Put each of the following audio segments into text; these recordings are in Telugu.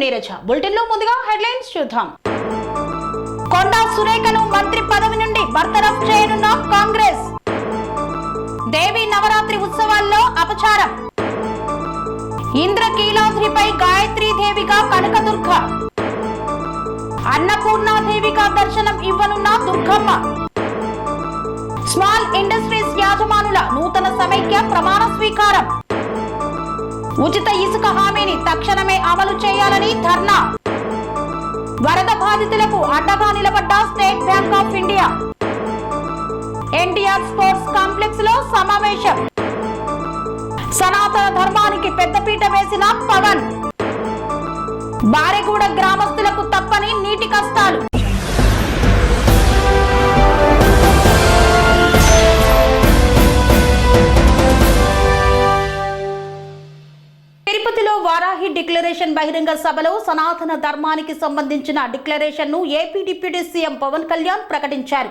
నీరజ. బులెటిన్లో ముందుగా హెడ్లైన్స్ చూద్దాం. కొండా సురేఖను మంత్రి పదవి నుండి బర్తరఫ్ చేయనున్న కాంగ్రెస్. దేవి నవరాత్రి ఉత్సవాల్లో అపచారం. ఇంద్రకీలాద్రిపై గాయత్రీదేవిగా కనకదుర్గ. అన్నపూర్ణాదేవిగా దర్శనం ఇవ్వనున్న దుర్గమ్మ. స్మాల్ ఇండస్ట్రీస్ యాజమానుల నూతన సమైక్య ప్రమాణ స్వీకారం. ఉచిత ఇసుక హామీని తక్షణమే అమలు చేయాలని ధర్నా. వరద బాధితులకు అండగా నిలబడ్డ state bank of India. NTR sports complex లో సమావేశం. సనాతన ధర్మానికి పెద్దపీట వేసిన పవన్. బారెగూడ గ్రామస్తులకు తప్పని నీటి కష్టాలు. తిరుపతిలో వారాహి డిక్లరేషన్ బహిరంగ సభలో సనాతన ధర్మానికి సంబంధించిన డిక్లరేషన్ ను AP deputy CM Pawan Kalyan ప్రకటించారు.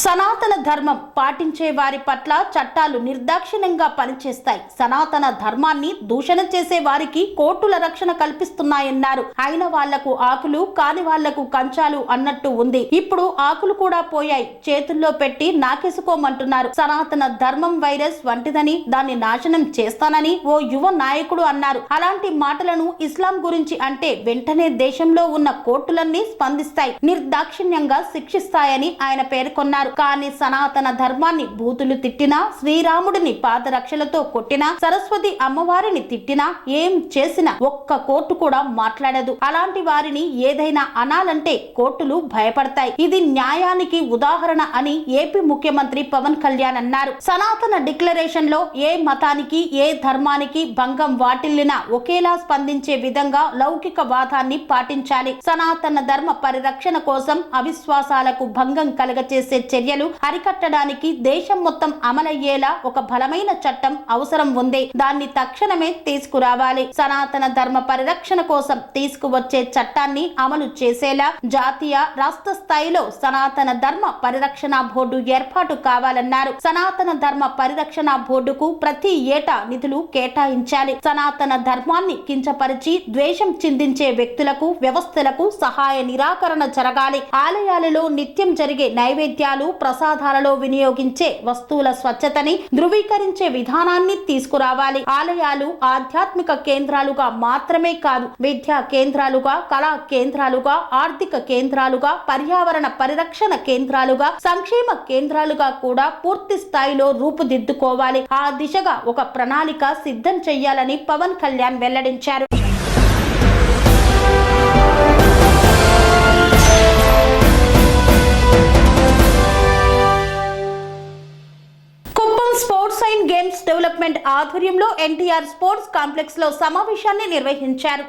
సనాతన ధర్మం పాటించే వారి పట్ల చట్టాలు నిర్దాక్షిణ్యంగా పనిచేస్తాయి. సనాతన ధర్మాన్ని దూషణ చేసే వారికి కోర్టుల రక్షణ కల్పిస్తున్నాయన్నారు. అయిన వాళ్లకు ఆకులు, కాని వాళ్లకు కంచాలు అన్నట్టు ఉంది. ఇప్పుడు ఆకులు కూడా పోయాయి, చేతుల్లో పెట్టి నాకేసుకోమంటున్నారు. సనాతన ధర్మం వైరస్ వంటిదని, దాన్ని నాశనం చేస్తానని ఓ యువ నాయకుడు అన్నారు. అలాంటి మాటలను ఇస్లాం గురించి అంటే వెంటనే దేశంలో ఉన్న కోర్టులన్నీ స్పందిస్తాయి, నిర్దాక్షిణ్యంగా శిక్షిస్తాయని ఆయన పేర్కొన్నారు. కానీ సనాతన ధర్మాన్ని బూతులు తిట్టినా, శ్రీరాముడిని పాదరక్షలతో కొట్టినా, సరస్వతి అమ్మవారిని తిట్టినా, ఏం చేసినా ఒక్క కోర్టు కూడా మాట్లాడదు. అలాంటి వారిని ఏదైనా అనాలంటే కోర్టులు భయపడతాయి. ఇది న్యాయానికి ఉదాహరణ అని ఏపీ ముఖ్యమంత్రి పవన్ కళ్యాణ్ అన్నారు. సనాతన డిక్లరేషన్ లో ఏ మతానికి, ఏ ధర్మానికి భంగం వాటిల్లినా ఒకేలా స్పందించే విధంగా లౌకిక వాదాన్ని పాటించాలి. సనాతన ధర్మ పరిరక్షణ కోసం అవిశ్వాసాలకు భంగం కలగచేసే చర్యలు అరికట్టడానికి దేశం మొత్తం అమలయ్యేలా ఒక బలమైన చట్టం అవసరం ఉంది. దాన్ని తక్షణమే తీసుకురావాలి. సనాతన ధర్మ పరిరక్షణ కోసం తీసుకువచ్చే చట్టాన్ని అమలు చేసేలా జాతీయ, రాష్ట్ర స్థాయిలో సనాతన ధర్మ పరిరక్షణ బోర్డు ఏర్పాటు కావాలన్నారు. సనాతన ధర్మ పరిరక్షణ బోర్డుకు ప్రతి ఏటా నిధులు కేటాయించాలి. సనాతన ధర్మాన్ని కించపరిచి ద్వేషం చిందించే వ్యక్తులకు, వ్యవస్థలకు సహాయ నిరాకరణ జరగాలి. ఆలయాలలో నిత్యం జరిగే నైవేద్యాలు, ప్రసాదాలలో వినియోగించే వస్తువుల స్వచ్ఛతని ధృవీకరించే విధానాన్ని తీసుకురావాలి. ఆలయాలు ఆధ్యాత్మిక కేంద్రాలుగా మాత్రమే కాదు, విద్యా కేంద్రాలుగా, కళా కేంద్రాలుగా, ఆర్థిక కేంద్రాలుగా, పర్యావరణ పరిరక్షణ కేంద్రాలుగా, సంక్షేమ కేంద్రాలుగా కూడా పూర్తి స్థాయిలో రూపుదిద్దుకోవాలి. ఆ దిశగా ఒక ప్రణాళిక సిద్ధం చేయాలని పవన్ కళ్యాణ్ వెల్లడించారు. స్పోర్ట్స్ అండ్ గేమ్స్ డెవలప్మెంట్ ఆధ్వర్యంలో ఎన్టీఆర్ స్పోర్ట్స్ కాంప్లెక్స్ లో సమావేశాన్ని నిర్వహించారు.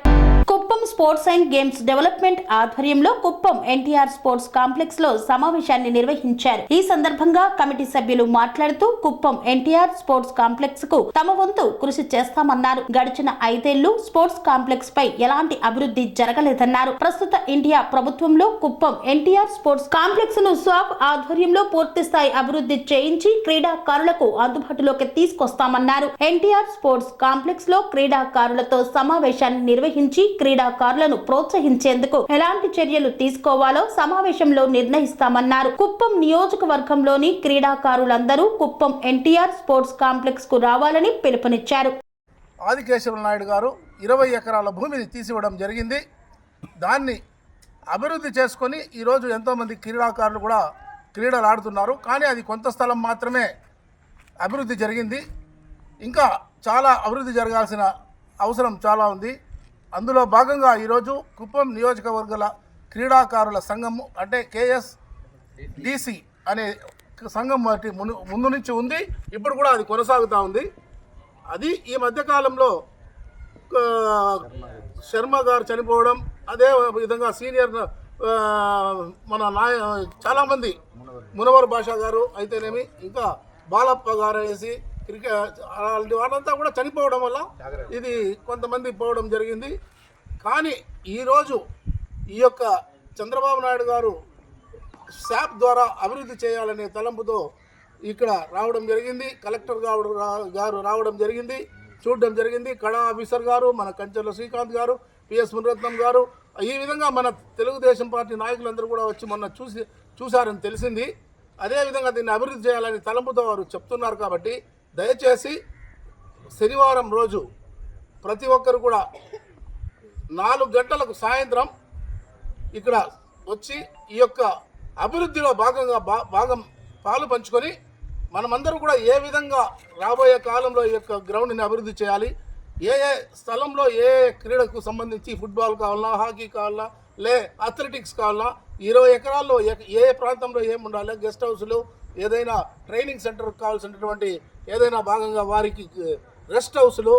Kuppam sports and games development ఆధ్వర్యంలో కుప్పం ఎన్టీఆర్ స్పోర్ట్స్ కాంప్లెక్స్ లో సమావేశాన్ని నిర్వహించారు. ఈ సందర్భంగా కమిటీ సభ్యులు మాట్లాడుతూ కుప్పం ఎన్టీఆర్ స్పోర్ట్స్ కాంప్లెక్స్ కు తమ వంతు కృషి చేస్తామన్నారు. గడిచిన 5 ఏళ్లు స్పోర్ట్స్ కాంప్లెక్స్ పై ఎలాంటి అభివృద్ధి జరగలేదన్నారు. ప్రస్తుత ఇండియా ప్రభుత్వంలో కుప్పం ఎన్టీఆర్ స్పోర్ట్స్ కాంప్లెక్స్ ను స్వాప్ ఆధ్వర్యంలో పూర్తి స్థాయి అభివృద్ధి చేయించి క్రీడాకారులకు అందుబాటులోకి తీసుకొస్తామన్నారు. ఎన్టీఆర్ స్పోర్ట్స్ కాంప్లెక్స్ లో క్రీడాకారులతో సమావేశాన్ని నిర్వహించి క్రీడాకారులను ప్రోత్సహించేందుకు ఎలాంటి చర్యలు తీసుకోవాలో సమావేశంలో నిర్ణయిస్తామన్నారు. కుప్పం నియోజకవర్గంలోని క్రీడాకారులందరూ కుప్పం ఎన్టీఆర్ స్పోర్ట్స్ కాంప్లెక్స్ కు రావాలని పిలుపునిచ్చారు. ఆదికేశవ నాయుడు గారు 20 ఎకరాల భూమిని తీసివ్వడం జరిగింది. దాన్ని అభివృద్ధి చేసుకొని ఈరోజు ఎంతోమంది క్రీడాకారులు కూడా క్రీడలు ఆడుతున్నారు. కానీ అది కొంత స్థలం మాత్రమే అభివృద్ధి జరిగింది. ఇంకా చాలా అభివృద్ధి జరగాల్సిన అవసరం చాలా ఉంది. అందులో భాగంగా ఈరోజు కుప్పం నియోజకవర్గాల క్రీడాకారుల సంఘం అంటే KSDC అనే సంఘం వాటి ముందు నుంచి ఉంది, ఇప్పుడు కూడా అది కొనసాగుతూ ఉంది. అది ఈ మధ్యకాలంలో శర్మ గారు చనిపోవడం, అదే విధంగా సీనియర్ మన చాలామంది మునవర్ భాషా గారు అయితేనేమి, ఇంకా బాలప్ప గారు అనేసి క్రికెట్ అలాంటి వాళ్ళంతా కూడా చనిపోవడం వల్ల ఇది కొంతమంది పోవడం జరిగింది. కానీ ఈరోజు ఈ యొక్క చంద్రబాబు నాయుడు గారు శాప్ ద్వారా అభివృద్ధి చేయాలనే తలంపుతో ఇక్కడ రావడం జరిగింది. కలెక్టర్ గారు రావడం జరిగింది, చూడడం జరిగింది. కళా ఆఫీసర్ గారు, మన కంచెల శ్రీకాంత్ గారు, పిఎస్ మునిరత్నం గారు, ఈ విధంగా మన తెలుగుదేశం పార్టీ నాయకులందరూ కూడా వచ్చి మొన్న చూశారని తెలిసింది. అదేవిధంగా దీన్ని అభివృద్ధి చేయాలని తలంపుతో వారు చెప్తున్నారు. కాబట్టి దయచేసి శనివారం రోజు ప్రతి ఒక్కరు కూడా 4 గంటలకు సాయంత్రం ఇక్కడ వచ్చి ఈ యొక్క అభివృద్ధిలో భాగం పాలు పంచుకొని మనమందరూ కూడా ఏ విధంగా రాబోయే కాలంలో ఈ యొక్క గ్రౌండ్ని అభివృద్ధి చేయాలి, ఏ స్థలంలో ఏ క్రీడకు సంబంధించి ఫుట్బాల్ కావాలన్నా, హాకీ కావాలన్నా, అథ్లెటిక్స్ కావాలన్నా, 20 ఎకరాల్లో ఏ ప్రాంతంలో ఏముండాలి, గెస్ట్ హౌస్లు, ఏదైనా ట్రైనింగ్ సెంటర్కి కావాల్సినటువంటి ఏదైనా భాగంగా వారికి రెస్ట్ హౌస్లు,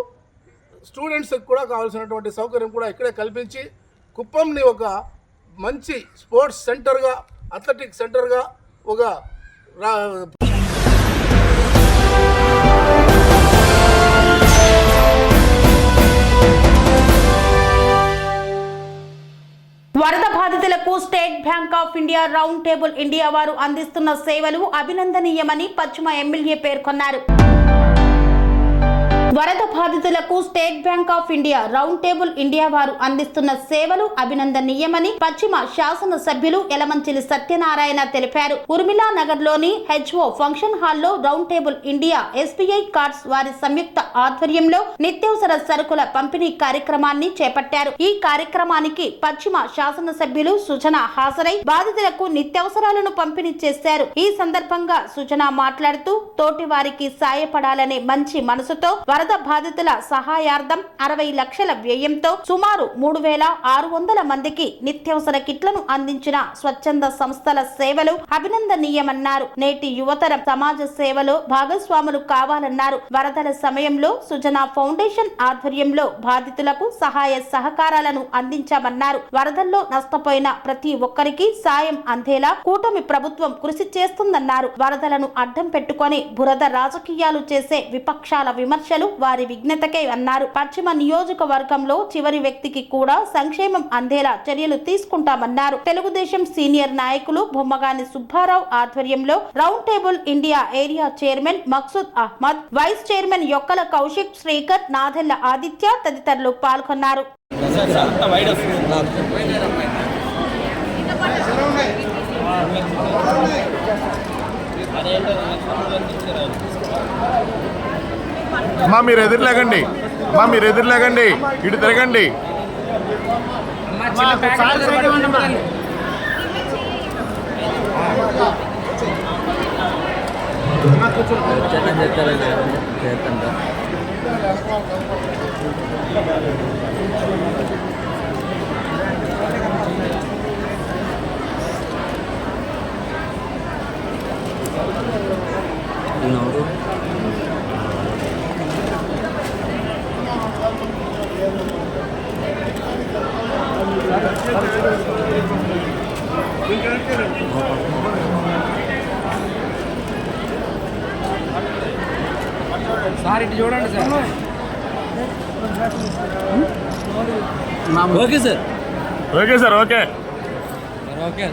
స్టూడెంట్స్కి కూడా కావాల్సినటువంటి సౌకర్యం కూడా ఇక్కడే కల్పించి కుప్పంని ఒక మంచి స్పోర్ట్స్ సెంటర్గా, అథ్లెటిక్ సెంటర్గా ఒక వరద బాధితులకు state bank of India round table India వారు అందిస్తున్న సేవలు అభినందనీయమని పశ్చిమ ఎమ్మెల్యే పేర్కొన్నారు. వరద బాధితులకు state bank of India round table India వారు అందిస్తున్న సేవలు అభినందనీయమని పశ్చిమ శాసన సభ్యులు యలమంచిలి సత్యనారాయణ తెలిపారు. ఉర్మిలా నగర్ లోని హెచ్ఓ ఫంక్షన్ హాల్లో round table India SBI cards వారి సంయుక్త ఆధ్వర్యంలో నిత్యావసర సరుకుల పంపిణీ కార్యక్రమాన్ని చేపట్టారు. ఈ కార్యక్రమానికి పశ్చిమ శాసన సభ్యులు సుజన హాజరై బాధితులకు నిత్యావసరాలను పంపిణీ చేశారు. ఈ సందర్భంగా సుజన మాట్లాడుతూ తోటి వారికి సాయపడాలనే మంచి మనసుతో వరద బాధితుల సహాయార్థం 60 లక్షల వ్యయంతో సుమారు 3600 మందికి నిత్యావసర కిట్లను అందించిన స్వచ్ఛంద సంస్థల సేవలు అభినందనీయమన్నారు. నేటి యువతరం సమాజ సేవలో భాగస్వాములు కావాలన్నారు. వరదల సమయంలో సుజన ఫౌండేషన్ ఆధ్వర్యంలో బాధితులకు సహాయ సహకారాలను అందించామన్నారు. వరదల్లో నష్టపోయిన ప్రతి ఒక్కరికి సాయం అందేలా కూటమి ప్రభుత్వం కృషి చేస్తుందన్నారు. వరదలను అడ్డం పెట్టుకొని బురద రాజకీయాలు చేసే విపక్షాల విమర్శలు వారి విఘ్నతకే అన్నారు. పశ్చిమ నియోజకవర్గంలో చివరి వ్యక్తికి కూడా సంక్షేమం అందేలా చర్యలు తీసుకుంటామన్నారు. తెలుగుదేశం సీనియర్ నాయకులు బొమ్మగాని సుబ్బారావు ఆధ్వర్యంలో round table India area chairman Maqsood Ahmed, vice chairman Yokkala Kaushik, Srikar, Nadella Aditya తదితరులు పాల్గొన్నారు. అమ్మా మీరు ఎదురులేగండి, ఇటు తిరగండి. సార్ ఇటు చూడండి sir. Okay sir, okay sir, okay okay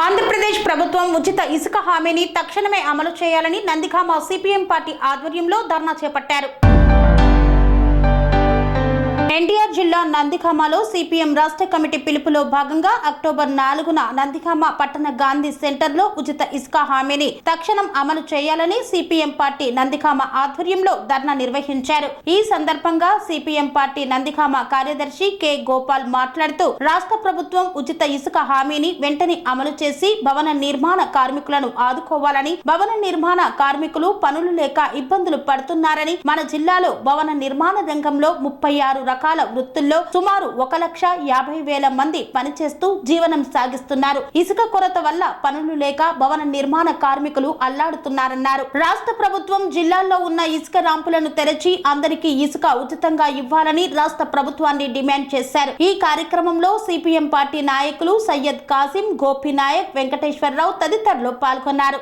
Andhra Pradesh ప్రభుత్వం ఉచిత ఇసుక హామీని తక్షణమే అమలు చేయాలని నందిగామ సిపిఎం పార్టీ ఆధ్వర్యంలో ధర్నా చేపట్టారు. ఎన్టీఆర్ జిల్లా నందిగామలో సిపిఎం రాష్ట్ర కమిటీ పిలుపులో భాగంగా అక్టోబర్ 4న నందిగామ పట్టణ గాంధీ సెంటర్ లో ఉచిత ఇసుక హామీని తక్షణం అమలు చేయాలని సిపిఎం పార్టీ నందిగామ ఆధ్వర్యంలో ధర్నా నిర్వహించారు. ఈ సందర్భంగా సిపిఎం పార్టీ నందిగామ కార్యదర్శి కె గోపాల్ మాట్లాడుతూ రాష్ట్ర ప్రభుత్వం ఉచిత ఇసుక హామీని వెంటనే అమలు చేసి భవన నిర్మాణ కార్మికులను ఆదుకోవాలని, భవన నిర్మాణ కార్మికులు పనులు లేక ఇబ్బందులు పడుతున్నారని, మన జిల్లాలో భవన నిర్మాణ రంగంలో 36 రకాల వృత్తుల్లో సుమారు 1,50,000 మంది పనిచేస్తూ జీవనం సాగిస్తున్నారు. ఇసుక కొరత వల్ల పనులు లేక భవన నిర్మాణ కార్మికులు అల్లాడుతున్నారన్నారు. రాష్ట్ర ప్రభుత్వం జిల్లాల్లో ఉన్న ఇసుక ర్యాంపులను తెరచి అందరికీ ఇసుక ఉచితంగా ఇవ్వాలని రాష్ట్ర ప్రభుత్వాన్ని డిమాండ్ చేశారు. ఈ కార్యక్రమంలో సిపిఎం పార్టీ నాయకులు సయ్యద్ కాసిం, గోపి నాయక్, వెంకటేశ్వరరావు తదితరులు పాల్గొన్నారు.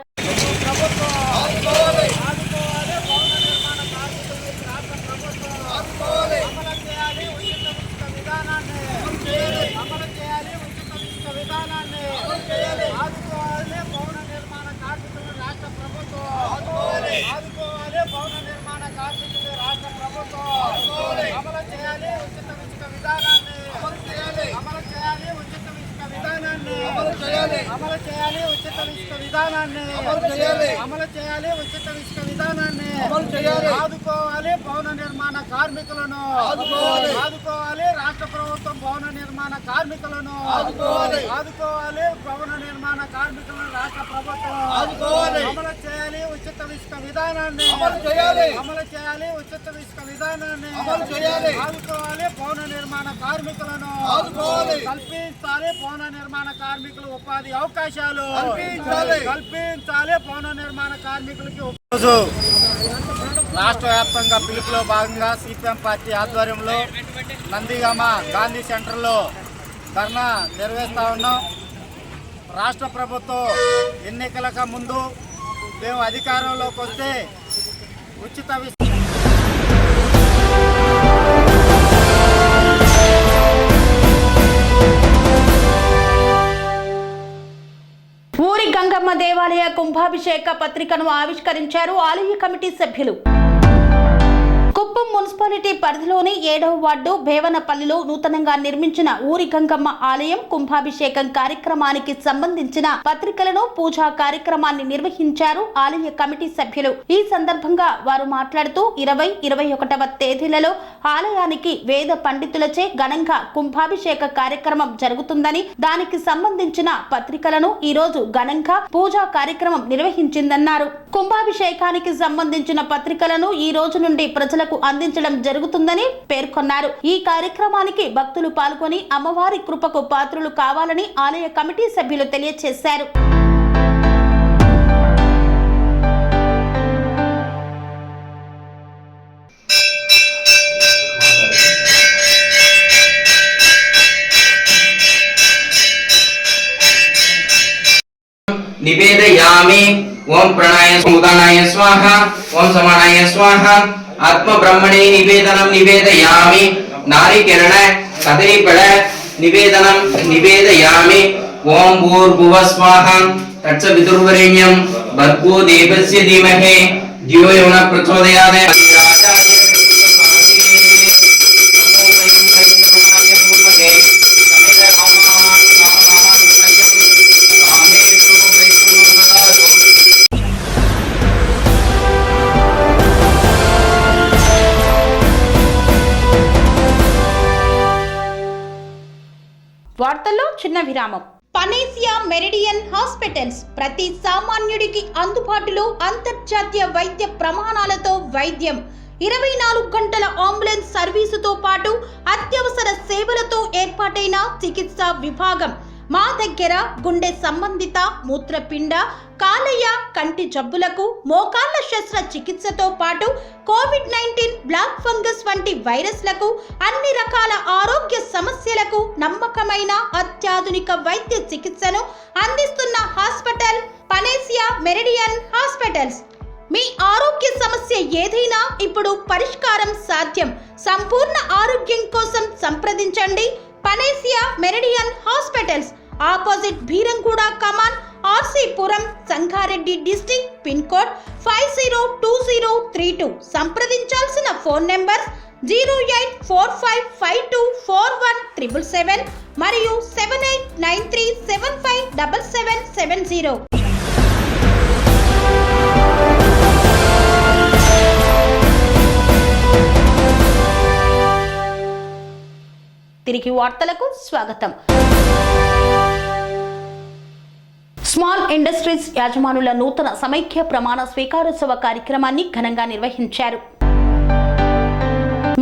ఇసుక విధానాన్ని అమలు చేయాలి. ఉచిత ఇసుక విధానాన్ని ఆదుకోవాలి. భవన నిర్మాణ కార్మికులను ఆదుకోవాలి. రాష్ట్ర ప్రభుత్వం భవన నిర్మాణ కార్మికులను ఆదుకోవాలి. భవన నిర్మాణ కార్మికులను రాష్ట్ర ప్రభుత్వం అమలు చేయాలి. ఉచిత ఇసుక విధానాన్ని అమలు చేయాలి. ఉచిత ఇసుక విధానాన్ని ఆదుకోవాలి. భవన నిర్మాణ కార్మికులను కల్పించాలి. భవన నిర్మాణ కార్మికులు ఉపాధి అవకాశాలు కల్పించాలి. భవన నిర్మాణ కార్మికులకి రోజు రాష్ట్ర వ్యాప్తంగా పిలుపులో భాగంగా సిపిఎం పార్టీ ఆధ్వర్యంలో నందిగామ గాంధీ సెంటర్లో ధర్నా నిర్వహిస్తూ ఉన్నాం. రాష్ట్ర ప్రభుత్వం ఎన్నికలకు ముందు మేము అధికారంలోకి వస్తే ఉచిత ఊరి గంగమ్మ దేవాలయ కుంభాభిషేక పత్రికను ఆవిష్కరించారు ఆలయ కమిటీ సభ్యులు. కుప్పం మున్సిపాలిటీ పరిధిలోని 7వ వార్డు భేవనపల్లిలో నూతనంగా నిర్మించిన ఊరి గంగమ్మ ఆలయం కుంభాభిషేకం కార్యక్రమానికి సంబంధించిన పత్రికలను పూజా కార్యక్రమాన్ని నిర్వహించారు ఆలయ కమిటీ సభ్యులు. ఈ సందర్భంగా వారు మాట్లాడుతూ 20-21వ తేదీలలో ఆలయానికి వేద పండితులచే ఘనంగా కుంభాభిషేక కార్యక్రమం జరుగుతుందని, దానికి సంబంధించిన పత్రికలను ఈ రోజు ఘనంగా పూజా కార్యక్రమం నిర్వహించిందన్నారు. కుంభాభిషేకానికి సంబంధించిన పత్రికలను ఈ రోజు నుండి ప్రజలకు అందించడం జరుగుతుందని పేర్కొన్నారు. ఈ కార్యక్రమానికి భక్తులు పాల్గొని అమ్మవారి కృపకు పాత్రులు కావాలని ఆలయ కమిటీ సభ్యులు తెలియజేశారు. निवेदयामि ओम प्राणाय समुदानाय स्वाहा ओम समानाय स्वाहा आत्म ब्रह्मणे निवेदनं निवेदयामि नारिकेरण कदलीफल निवेदनं निवेदयामि ओम भूर्भुवः स्वाहा तत्सवितुर्वरेण्यं भर्गो देवस्य धीमहि धियो यो न प्रचोदयात् వార్తల్లో చిన్న విరామం. పనేసియా మెరిడియన్ హాస్పిటల్స్ ప్రతి సామాన్యుడికి అందుబాటులో అంతర్జాతీయ వైద్య ప్రమాణాలతో వైద్యం, 24 గంటల అంబులెన్స్ సర్వీసుతో పాటు అత్యవసర సేవలతో ఏర్పాటైన చికిత్సా విభాగం. మా దగ్గర గుండె సంబంధిత, మూత్రపిండ, కాలేయ, కంటి జబ్బులకు, మోకాళ్ల శస్త్ర చికిత్సతో పాటు కోవిడ్-19, బ్లాక్ ఫంగస్ వంటి వైరస్లకు, అన్ని రకాల ఆరోగ్య సమస్యలకు నమ్మకమైన అత్యాధునిక వైద్య చికిత్సను అందిస్తున్న హాస్పిటల్ పనేసియా మెరిడియన్ హాస్పిటల్స్. మీ ఆరోగ్య సమస్య ఏదైనా ఇప్పుడు పరిష్కారం సాధ్యం. సంపూర్ణ ఆరోగ్యం కోసం సంప్రదించండి Panacea Meridian hospitals, opposite Bheeramguda కమాన్, RCPuram, Sangareddy district, pin code 502032. సంప్రదించాల్సిన ఫోన్ నెంబర్ 0845524177 మరియు 7893757770. తిరిగి వార్తలకు స్వాగతం. స్మాల్ ఇండస్ట్రీస్ యాజమానుల నూతన సమైక్య ప్రమాణ స్వీకారోత్సవ కార్యక్రమాన్ని ఘనంగా నిర్వహించారు.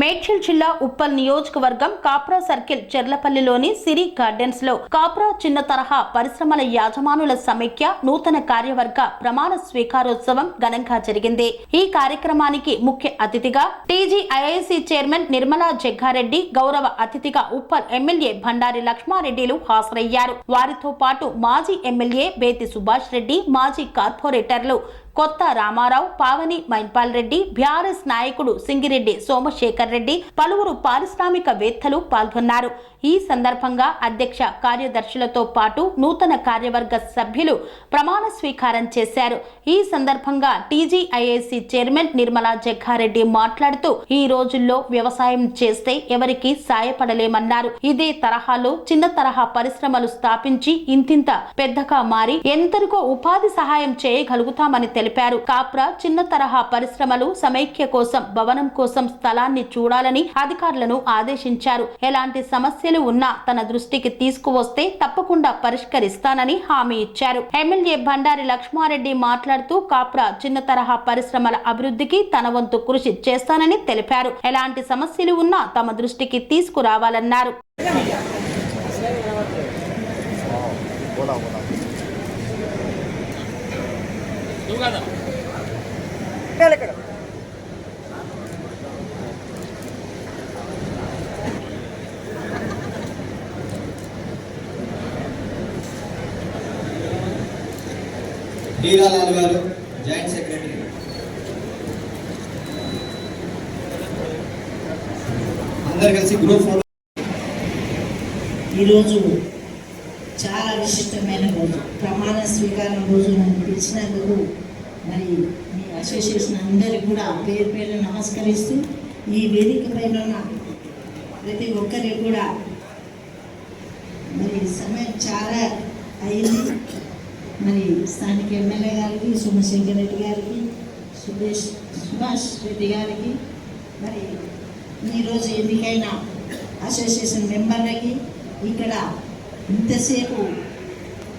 మేడ్చల్ జిల్లా ఉప్పల్ నియోజకవర్గం కాప్రా సర్కిల్ చెర్లపల్లిలోని సిరి గార్డెన్స్ లో కాప్రా చిన్న తరహా పరిశ్రమల యాజమానుల సమైక్య నూతన కార్యవర్గ ప్రమాణ స్వీకారోత్సవం ఘనంగా జరిగింది. ఈ కార్యక్రమానికి ముఖ్య అతిథిగా టీజీఐఐసి చైర్మన్ నిర్మలా జగ్గారెడ్డి, గౌరవ అతిథిగా ఉప్పల్ ఎమ్మెల్యే బండారి లక్ష్మారెడ్డిలు హాజరయ్యారు. వారితో పాటు మాజీ ఎమ్మెల్యే బేతి సుభాష్ రెడ్డి, మాజీ కార్పొరేటర్లు కొత్త రామారావు, పావని మైన్పాల్ రెడ్డి, బీఆర్ఎస్ నాయకుడు సింగిరెడ్డి సోమశేఖర్ రెడ్డి, పలువురు పారిశ్రామికవేత్తలు పాల్గొన్నారు. ఈ సందర్భంగా అధ్యక్ష కార్యదర్శులతో పాటు నూతన కార్యవర్గ సభ్యులు ప్రమాణ స్వీకారం చేశారు. ఈ సందర్భంగా టీజీఐఏసీ చైర్మన్ నిర్మలా జగ్గారెడ్డి మాట్లాడుతూ ఈ రోజుల్లో వ్యవసాయం చేస్తే ఎవరికి సాయపడలేమన్నారు. ఇదే తరహాలో చిన్న తరహా పరిశ్రమలు స్థాపించి ఇంతింత పెద్దగా మారి ఎందరికో ఉపాధి సహాయం చేయగలుగుతామని తెలిపారు. కాప్రా చిన్న తరహా పరిశ్రమలు సమైక్య కోసం భవనం కోసం స్థలాన్ని చూడాలని అధికారులను ఆదేశించారు. ఎలాంటి సమస్యలు ఉన్నా తన దృష్టికి తీసుకువస్తే తప్పకుండా పరిష్కరిస్తానని హామీ ఇచ్చారు. ఎమ్మెల్యే బండారి లక్ష్మారెడ్డి మాట్లాడుతూ కాప్రా చిన్న తరహా పరిశ్రమల అభివృద్ధికి తన వంతు కృషి చేస్తానని తెలిపారు. ఎలాంటి సమస్యలు ఉన్నా తమ దృష్టికి తీసుకురావాలన్నారు. హీరాలాల్ గారు జాయింట్ సెక్రటరీ, అందరు కలిసి గ్రూప్ ఫోటో. ఈరోజు చాలా విశిష్టమైన రోజు, ప్రమాణ స్వీకారం రోజు నన్ను పిలిచినందుకు మరి మీ అసోసియేషన్ అందరికీ కూడా పేరు పేరు నమస్కరిస్తూ ఈ వేదిక పైన ఉన్న ప్రతి ఒక్కరికి కూడా మరి సమయం చాలా అయింది. మరి స్థానిక ఎమ్మెల్యే గారికి, సోమశేఖర్ రెడ్డి గారికి, సుభాష్ రెడ్డి గారికి, మరి ఈరోజు ఎన్నికైన అసోసియేషన్ మెంబర్లకి, ఇక్కడ ఇంతసేపు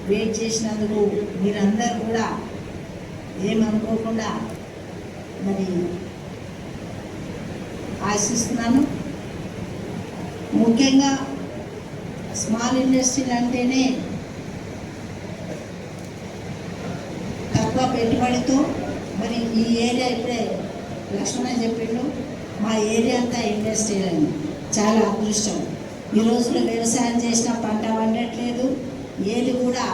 వెయిట్ చేసినందుకు మీరందరూ కూడా ఏమనుకోకుండా మరి ఆశిస్తున్నాను. ముఖ్యంగా స్మాల్ ఇండస్ట్రీలు అంటేనే తక్కువ పెట్టుబడితో మరి ఈ ఏరియా ఇప్పుడే లక్ష్మణ చెప్పిండు, మా ఏరియా అంతా ఇండస్ట్రీలు అని. చాలా అదృష్టం. ఈ రోజులో వ్యవసాయం చేసిన పంట వండట్లేదు, ఏది కూడా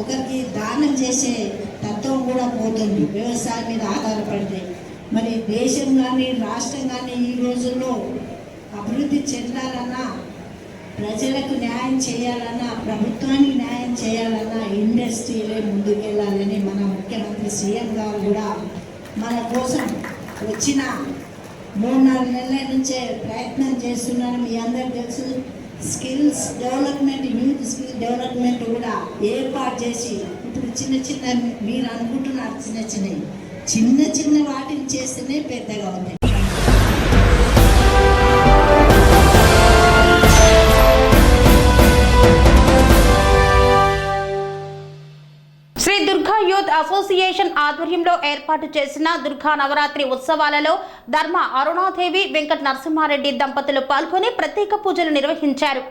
ఒకరికి దానం చేసే తత్వం కూడా పోతుంది వ్యవసాయం మీద ఆధారపడితే. మరి దేశం కానీ రాష్ట్రం కానీ ఈ రోజుల్లో అభివృద్ధి చెందాలన్నా, ప్రజలకు న్యాయం చేయాలన్నా, ప్రభుత్వానికి న్యాయం చేయాలన్నా ఇండస్ట్రీలే ముందుకెళ్ళాలని మన ముఖ్యమంత్రి సీఎం గారు కూడా మన కోసం వచ్చిన 3-4 నెలల నుంచే ప్రయత్నం చేస్తున్నాను. మీ అందరికీ తెలుసు, skills development, youth skill development కూడా ఏర్పాటు చేసి ఇప్పుడు చిన్న చిన్న మీరు అనుకుంటున్నారు చిన్న చిన్న వాటిని చేస్తేనే పెద్దగా ఉంది. శ్రీ దుర్గా యూత్ అసోసియేషన్ ఆధ్వర్యంలో ఏర్పాటు చేసిన దుర్గా నవరాత్రి ఉత్సవాలలో ధర్మ అరుణాదేవి, వెంకట నరసింహారెడ్డి దంపతులు పాల్గొని ప్రత్యేక పూజలు నిర్వహించారు.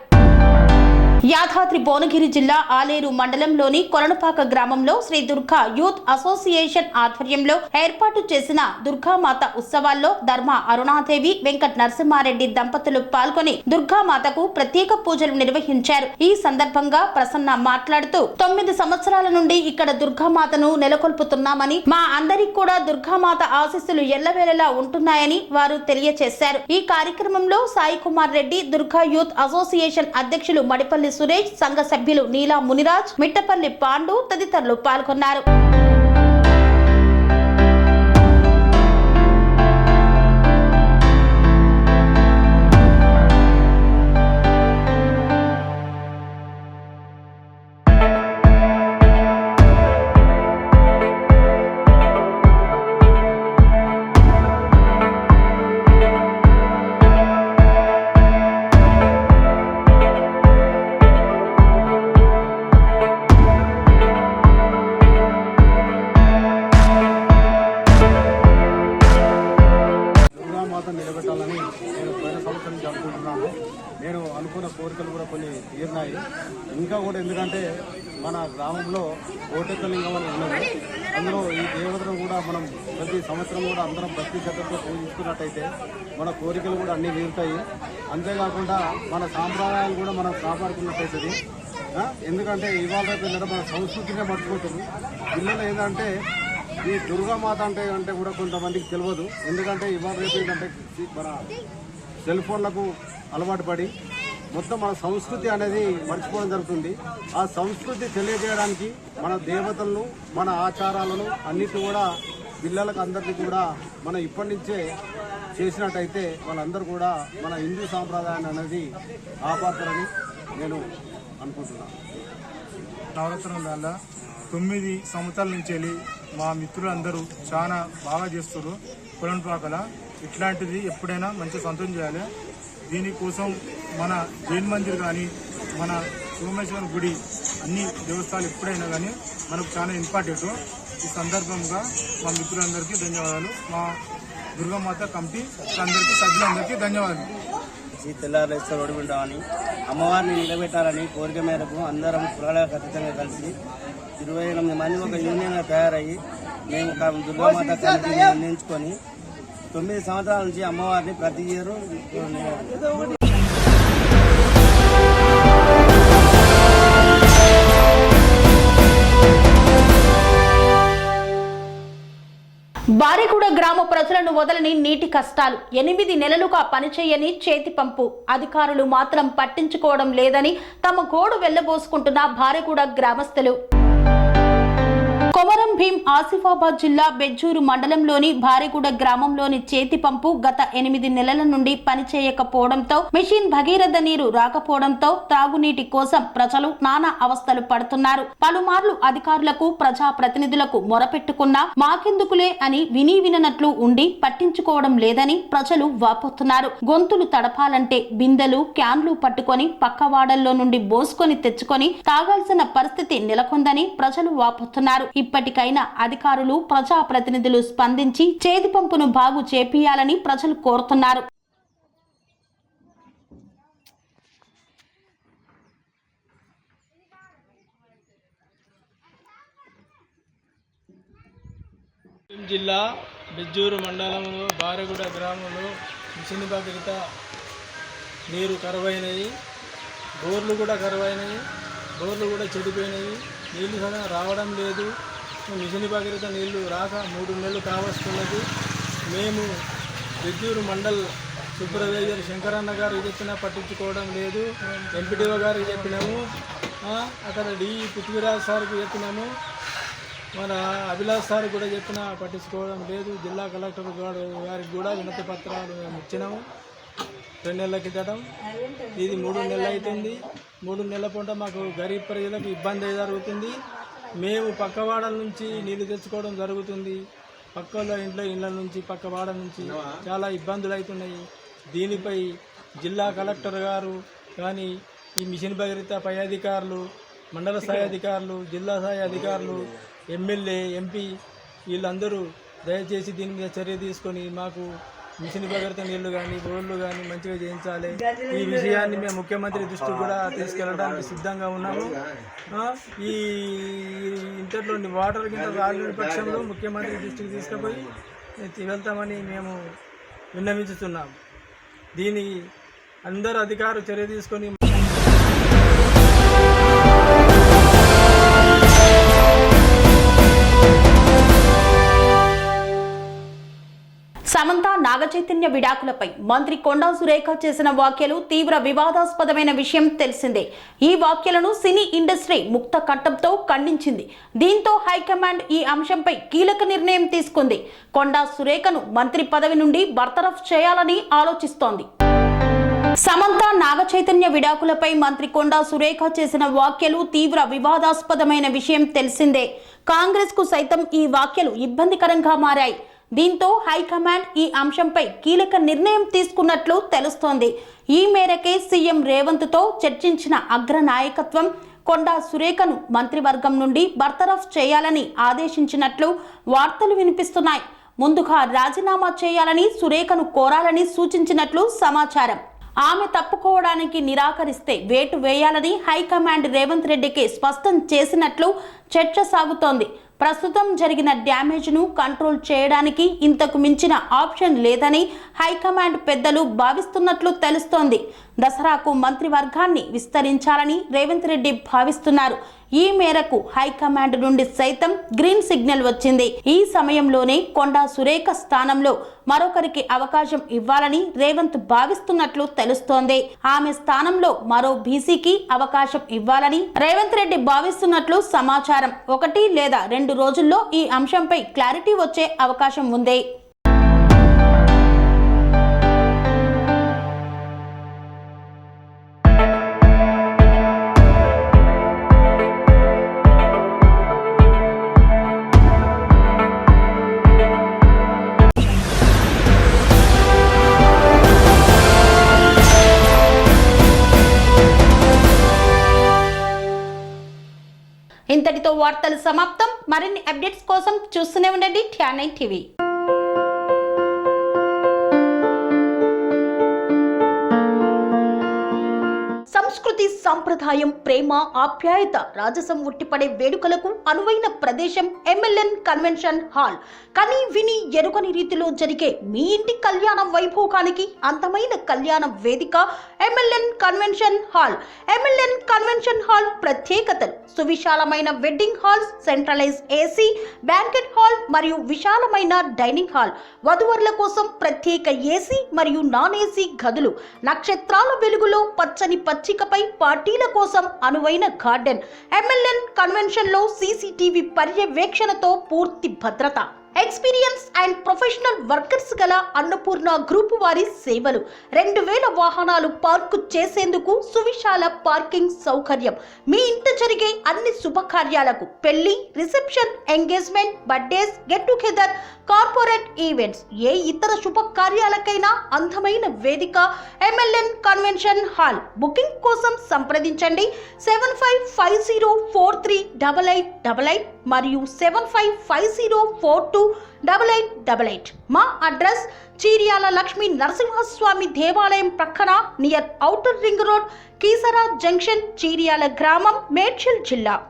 యాదాద్రి భువనగిరి జిల్లా ఆలేరు మండలంలోని కొలనుపాక గ్రామంలో శ్రీ దుర్గా యూత్ అసోసియేషన్ ఆధ్వర్యంలో ఏర్పాటు చేసిన దుర్గామాత ఉత్సవాల్లో ధర్మ అరుణాదేవి, వెంకట నరసింహారెడ్డి దంపతులు పాల్గొని దుర్గామాతకు ప్రత్యేక పూజలు నిర్వహించారు. ఈ సందర్భంగా ప్రసన్న మాట్లాడుతూ 9 సంవత్సరాల నుండి ఇక్కడ దుర్గామాతను నెలకొల్పుతున్నామని, మా అందరికి కూడా దుర్గామాత ఆశీస్సులు ఎల్లవేళలా ఉంటున్నాయని వారు తెలియజేశారు. ఈ కార్యక్రమంలో సాయి కుమార్ రెడ్డి, దుర్గా యూత్ అసోసియేషన్ అధ్యక్షులు మడిపల్లి సురేష్, సంఘ సభ్యులు నీలా మునిరాజ్, మిట్టపల్లి పాండు తదితరులు పాల్గొన్నారు. నిలబెట్టాలని నేను పోయిన సంవత్సరం నుంచి అనుకుంటున్నాను. నేను అనుకున్న కోరికలు కూడా కొన్ని తీరినాయి. ఇంకా కూడా ఎందుకంటే మన గ్రామంలో కోటెక్కలింగం అని ఉన్నది. అందులో ఈ దేవతను కూడా మనం ప్రతి సంవత్సరం కూడా అందరం భక్తి శ్రద్ధతో పూజించుకున్నట్టయితే మన కోరికలు కూడా అన్నీ తీరుతాయి. అంతేకాకుండా మన సాంప్రదాయాలు కూడా మనం కాపాడుకున్నట్టయితుంది. ఎందుకంటే ఇవాళ రేపు మన సంస్కృతినే మర్చిపోతుంది. పిల్లలు ఏంటంటే ఈ దుర్గామాత అంటే కూడా కొంతమందికి తెలియదు. ఎందుకంటే ఇవాళ రేపు ఏంటంటే మన సెల్ ఫోన్లకు అలవాటు పడి మొత్తం మన సంస్కృతి అనేది మర్చిపోవడం జరుగుతుంది. ఆ సంస్కృతి తెలియజేయడానికి మన దేవతలను, మన ఆచారాలను అన్నిటి కూడా పిల్లలకు అందరికీ కూడా మనం ఇప్పటి నుంచే చేసినట్టయితే వాళ్ళందరూ కూడా మన హిందూ సాంప్రదాయాన్ని అనేది ఆపాతారని నేను అనుకుంటున్నాను. నవరాత్రుల 9 సంవత్సరాల నుంచి వెళ్ళి మా మిత్రులందరూ చాలా బాగా చేస్తారు. పొలంపాకల ఇట్లాంటిది ఎప్పుడైనా మంచి సంతోషం చేయాలి. దీనికోసం మన జైన్ మందిర్ కానీ మన సోమేశ్వర గుడి అన్ని దేవస్థానాలు ఎప్పుడైనా కానీ మనకు చాలా ఇంపార్టెంట్. ఈ సందర్భంగా మా మిత్రులందరికీ ధన్యవాదాలు. మా దుర్గామాత కమిటీ అందరికీ సభ్యులందరికీ ధన్యవాదాలు. తెల్లారేస్తే ఓడిపోతామని అమ్మవారిని నిలబెట్టాలని కోరిక మేరకు అందరం కులాల ఖచ్చితంగా కలిసి 28 మంది ఒక యూనియన్గా తయారయ్యి మేము దుర్గామాత కమిటీని నిర్ణయించుకొని 9 సంవత్సరాల నుంచి అమ్మవారిని ప్రతి ఇయర్ బారిగూడ గ్రామ ప్రజలను వదలని నీటి కష్టాలు. 8 నెలలుగా పనిచేయని చేతి పంపు అధికారులు మాత్రం పట్టించుకోవడం లేదని తమ గోడు వెళ్లబోసుకుంటున్న బారిగూడ గ్రామస్తులు. కొమరం భీం ఆసిఫాబాద్ జిల్లా బెజ్జూరు మండలంలోని బారిగూడ గ్రామంలోని చేతి పంపు గత 8 నెలల నుండి పనిచేయకపోవడంతో మిషన్ భగీరథ నీరు రాకపోవడంతో త్రాగునీటి కోసం ప్రజలు నానా అవస్థలు పడుతున్నారు. పలుమార్లు అధికారులకు ప్రజాప్రతినిధులకు మొరపెట్టుకున్నా మాకెందుకులే అని వినట్లు ఉండి పట్టించుకోవడం లేదని ప్రజలు వాపోతున్నారు. గొంతులు తడపాలంటే బిందెలు క్యాన్లు పట్టుకొని పక్కవాడల్లో నుండి బోసుకొని తెచ్చుకొని తాగాల్సిన పరిస్థితి నెలకొందని ప్రజలు వాపోతున్నారు. ఇప్పటికైనా అధికారులు ప్రజాప్రతినిధులు స్పందించి చేతి పంపును బాగు చేపియాలని ప్రజలు కోరుతున్నారు. జిల్లా బెజ్జూరు మండలంలో బారిగూడ గ్రామంలో మిషన్ భగీరథ నీరు కరువైనవి, బోర్లు కూడా కరువైనవి, బోర్లు కూడా చెడిపోయినాయి. నీళ్లు సగం రావడం లేదు. మిషన్ భగీరథ నీళ్లు రాక 3 నెలలు కావస్తున్నది. మేము బెజ్జూరు మండల్ సూపర్వైజర్ శంకరన్న గారు చెప్పినా పట్టించుకోవడం లేదు. ఎంపీడీఓ గారికి చెప్పినాము, అక్కడ డి పృథ్వీరాజ్ సార్కి చెప్పినాము, మన అభిలాష్ సార్ కూడా చెప్పినా పట్టించుకోవడం లేదు. జిల్లా కలెక్టర్ గారికి కూడా వినతి పత్రాలు మేము ఇచ్చినాము 2 నెలల క్రితం. ఇది 3 నెలలు అవుతుంది. 3 నెలల పూట మాకు గరీబ్ ప్రజలకు ఇబ్బంది జరుగుతుంది. మేము పక్కవాడల నుంచి నీళ్లు తెచ్చుకోవడం జరుగుతుంది. పక్కల ఇళ్ళ నుంచి పక్కవాడ నుంచి చాలా ఇబ్బందులు అవుతున్నాయి. దీనిపై జిల్లా కలెక్టర్ గారు కానీ ఈ మిషన్ భగీరథ పై అధికారులు, మండల స్థాయి అధికారులు, జిల్లా స్థాయి అధికారులు, ఎమ్మెల్యే, ఎంపీ వీళ్ళందరూ దయచేసి దీని మీద చర్య తీసుకొని మాకు మిషన్ భగీరథ నీళ్లు కానీ బోర్లు కానీ మంచిగా చేయించాలి. ఈ విషయాన్ని మేము ముఖ్యమంత్రి దృష్టికి కూడా తీసుకెళ్ళడానికి సిద్ధంగా ఉన్నాము. ఈ ఇంటర్లోని వాటర్ కింద రాలేని పక్షంలో ముఖ్యమంత్రి దృష్టికి తీసుకుపోయి వెళ్తామని మేము విన్నవించుతున్నాము. దీనికి అందరు అధికారులు చర్య తీసుకొని సమంత నాగచైతన్య విడాకులపై మంత్రి కొండా సురేఖ చేసిన వ్యాఖ్యలు తీవ్ర వివాదాస్పదమైన విషయం తెలిసిందే. ఈ వ్యాఖ్యలను సినీ ఇండస్ట్రీ ముక్త కంఠంతో ఖండించింది. దీంతో హైకమాండ్ ఈ అంశంపై కీలక నిర్ణయం తీసుకుంది. కొండా సురేఖను మంత్రి పదవి నుండి బర్తరఫ్ చేయాలని ఆలోచిస్తోంది. సమంత నాగచైతన్య విడాకులపై మంత్రి కొండా సురేఖ చేసిన వ్యాఖ్యలు తీవ్ర వివాదాస్పదమైన విషయం తెలిసిందే. కాంగ్రెస్ కు సైతం ఈ వ్యాఖ్యలు ఇబ్బందికరంగా మారాయి. దీంతో హైకమాండ్ ఈ అంశంపై కీలక నిర్ణయం తీసుకున్నట్లు తెలుస్తోంది. ఈ మేరకే సీఎం రేవంత్ తో చర్చించిన అగ్ర నాయకత్వం కొండా సురేఖను మంత్రివర్గం నుండి బర్తరఫ్ చేయాలని ఆదేశించినట్లు వార్తలు వినిపిస్తున్నాయి. ముందుగా రాజీనామా చేయాలని సురేఖను కోరాలని సూచించినట్లు సమాచారం. ఆమె తప్పుకోవడానికి నిరాకరిస్తే వేటు వేయాలని హైకమాండ్ రేవంత్ రెడ్డికి స్పష్టం చేసినట్లు చర్చ సాగుతోంది. ప్రస్తుతం జరిగిన డ్యామేజ్ను కంట్రోల్ చేయడానికి ఇంతకు మించిన ఆప్షన్ లేదని హైకమాండ్ పెద్దలు భావిస్తున్నట్లు తెలుస్తోంది. దసరాకు మంత్రివర్గాన్ని విస్తరించాలని రేవంత్ రెడ్డి భావిస్తున్నారు. ఈ మేరకు హైకమాండ్ నుండి సైతం గ్రీన్ సిగ్నల్ వచ్చింది. ఈ సమయంలోనే కొండా సురేఖ స్థానంలో మరొకరికి అవకాశం ఇవ్వాలని రేవంత్ భావిస్తున్నట్లు తెలుస్తోంది. ఆమె స్థానంలో మరో బీసీకి అవకాశం ఇవ్వాలని రేవంత్ రెడ్డి భావిస్తున్నట్లు సమాచారం. 1 లేదా 2 రోజుల్లో ఈ అంశంపై క్లారిటీ వచ్చే అవకాశం ఉంది. ఇంతటితో వార్తలు సమాప్తం. మరిన్ని అప్డేట్స్ కోసం చూస్తూనే ఉండండి TR9 టీవీ. సంస్కృతి, సంప్రదాయం, ప్రేమ, ఆప్యాయత, రాజసం ఉట్టిపడే వేడుకలకు అనువైన ప్రదేశం MLN కన్వెన్షన్ హాల్. కని విని ఎరుగని రీతిలో జరిగే మీ ఇంటి కళ్యాణ వైభోగానికి అందమైన కళ్యాణ వేదిక MLN convention hall. MLN convention hall ప్రత్యేకతలు: సువిశాలమైన wedding halls, centralise AC banquet hall మరియు విశాలమైన డైనింగ్ హాల్. వధువరుల కోసం ప్రత్యేక AC మరియు నాన్ AC గదులు. నక్షత్రాల వెలుగులో పచ్చని పచ్చికపై పార్టీల కోసం అనువైన గార్డెన్. MLN కన్వెన్షన్ లో CCTV పర్యవేక్షణతో పూర్తి భద్రత. ఎక్స్పీరియన్స్ అండ్ ప్రొఫెషనల్ వర్కర్స్ గల అన్నపూర్ణ గ్రూప్ వారి సేవలు. 2000 వాహనాలు పార్కు చేసేందుకు సువిశాల పార్కింగ్ సౌకర్యం. మీ ఇంట జరిగే అన్ని శుభకార్యాలకు, పెళ్లి, reception, engagement, birthdays, get together, corporate events, ఏ ఇతర శుభకార్యాలకైనా అందమైన వేదిక MLN కన్వెన్షన్ హాల్. బుకింగ్ కోసం సంప్రదించండి 7550438888 మరియు 7550428888. మా అడ్రస్ చీర్యాల లక్ష్మీ నరసింహస్వామి దేవాలయం ప్రక్కన, near outer ring road, Keesara junction, Cheeryal గ్రామం, మేడ్చల్ జిల్లా.